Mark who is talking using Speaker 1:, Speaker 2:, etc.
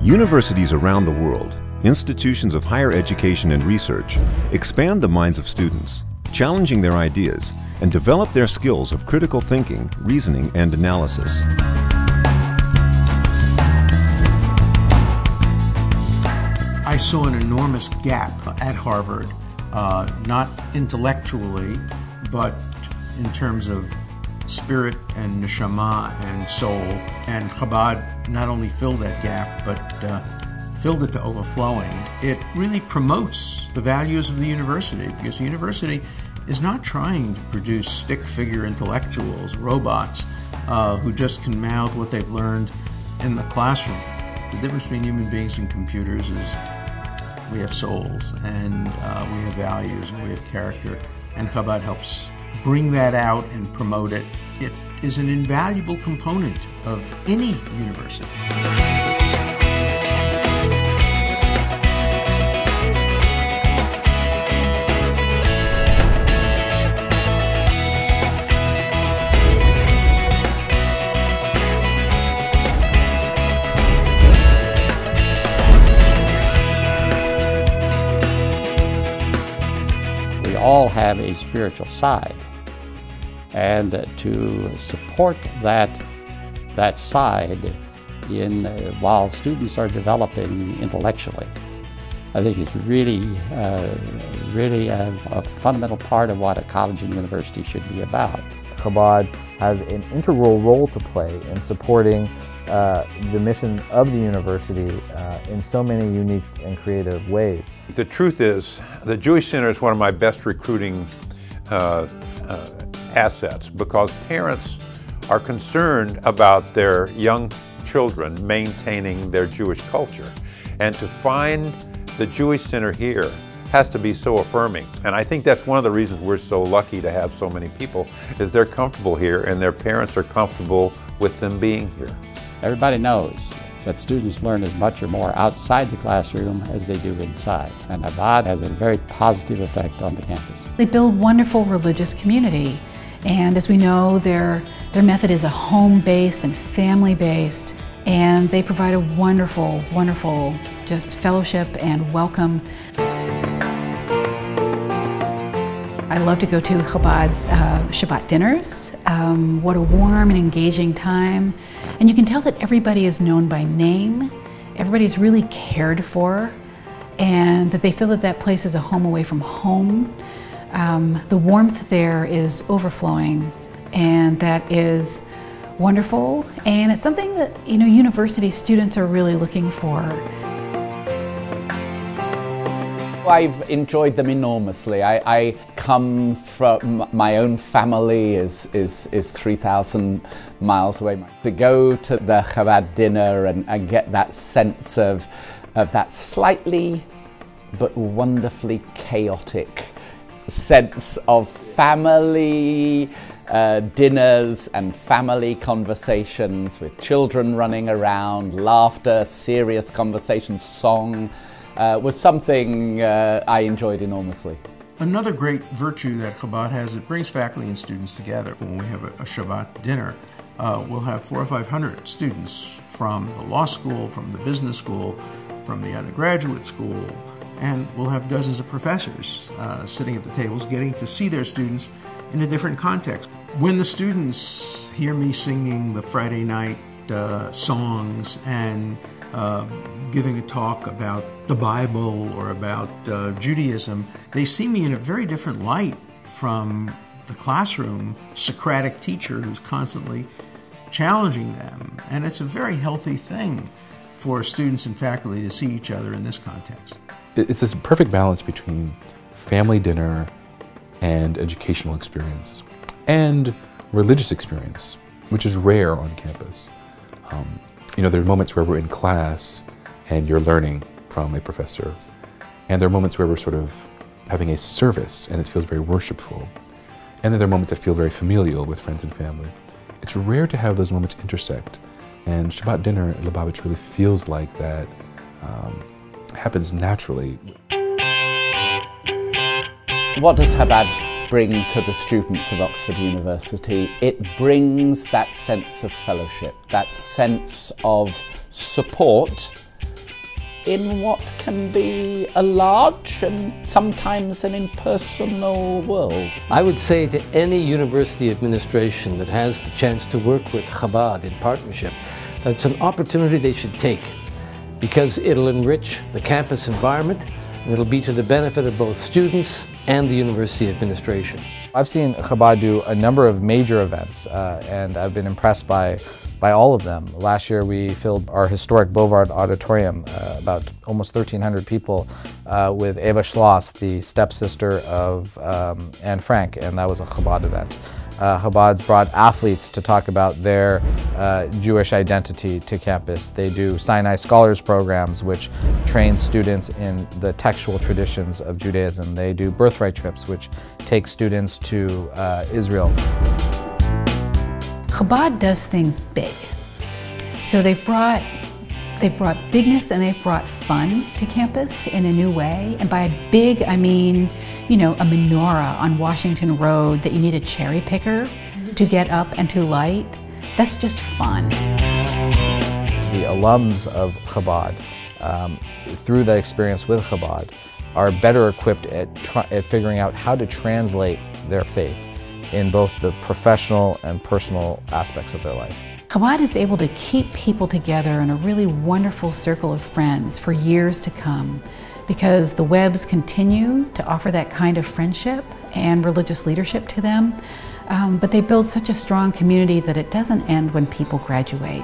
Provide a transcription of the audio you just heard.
Speaker 1: Universities around the world, institutions of higher education and research, expand the minds of students, challenging their ideas, and develop their skills of critical thinking, reasoning, and analysis.
Speaker 2: I saw an enormous gap at Harvard, not intellectually, but in terms of spirit and neshama and soul. And Chabad not only filled that gap, but filled it to overflowing. It really promotes the values of the university, because the university is not trying to produce stick-figure intellectuals, robots, who just can mouth what they've learned in the classroom. The difference between human beings and computers is we have souls, and we have values, and we have character, and Chabad helps bring that out and promote it. It is an invaluable component of any university.
Speaker 3: We all have a spiritual side, and to support that side while students are developing intellectually, I think is really a fundamental part of what a college and university should be about.
Speaker 4: Chabad has an integral role to play in supporting the mission of the university in so many unique and creative ways.
Speaker 5: The truth is, the Jewish Center is one of my best recruiting assets, because parents are concerned about their young children maintaining their Jewish culture. And to find the Jewish Center here has to be so affirming. And I think that's one of the reasons we're so lucky to have so many people, is they're comfortable here and their parents are comfortable with them being here.
Speaker 3: Everybody knows that students learn as much or more outside the classroom as they do inside. And Chabad has a very positive effect on the campus.
Speaker 6: They build wonderful religious community. And as we know, their method is a home-based and family-based. And they provide a wonderful, wonderful just fellowship and welcome. I love to go to Chabad's Shabbat dinners. What a warm and engaging time. And you can tell that everybody is known by name, everybody's really cared for, and that they feel that that place is a home away from home. The warmth there is overflowing, and that is wonderful, and it's something that, you know, university students are really looking for.
Speaker 7: I've enjoyed them enormously. I come from, my own family is 3,000 miles away. To go to the Chabad dinner and get that sense of that slightly but wonderfully chaotic sense of family dinners and family conversations with children running around, laughter, serious conversation, song, was something I enjoyed enormously.
Speaker 2: Another great virtue that Chabad has, it brings faculty and students together. When we have a Shabbat dinner, we'll have 400 or 500 students from the law school, from the business school, from the undergraduate school, and we'll have dozens of professors sitting at the tables getting to see their students in a different context. When the students hear me singing the Friday night songs and giving a talk about the Bible or about Judaism, they see me in a very different light from the classroom Socratic teacher who's constantly challenging them. And it's a very healthy thing for students and faculty to see each other in this context.
Speaker 8: It's this perfect balance between family dinner and educational experience and religious experience, which is rare on campus. You know, there are moments where we're in class and you're learning from a professor, and there are moments where we're sort of having a service and it feels very worshipful, and then there are moments that feel very familial with friends and family. It's rare to have those moments intersect, and Shabbat dinner at Lubavitch really feels like that happens naturally.
Speaker 7: What does Chabad bring to the students of Oxford University? It brings that sense of fellowship, that sense of support in what can be a large and sometimes an impersonal world.
Speaker 9: I would say to any university administration that has the chance to work with Chabad in partnership, that's an opportunity they should take, because it'll enrich the campus environment and it'll be to the benefit of both students and the university administration.
Speaker 4: I've seen Chabad do a number of major events, and I've been impressed by all of them. Last year we filled our historic Bovard Auditorium, about almost 1,300 people, with Eva Schloss, the stepsister of Anne Frank, and that was a Chabad event. Chabad's brought athletes to talk about their Jewish identity to campus. They do Sinai Scholars programs, which train students in the textual traditions of Judaism. They do birthright trips, which take students to Israel.
Speaker 6: Chabad does things big. So they've brought bigness and they've brought fun to campus in a new way. And by big, I mean, you know, a menorah on Washington Road that you need a cherry picker to get up and to light. That's just fun.
Speaker 4: The alums of Chabad, through the experience with Chabad, are better equipped at figuring out how to translate their faith in both the professional and personal aspects of their life.
Speaker 6: Chabad is able to keep people together in a really wonderful circle of friends for years to come, because the Webbs continue to offer that kind of friendship and religious leadership to them, but they build such a strong community that it doesn't end when people graduate.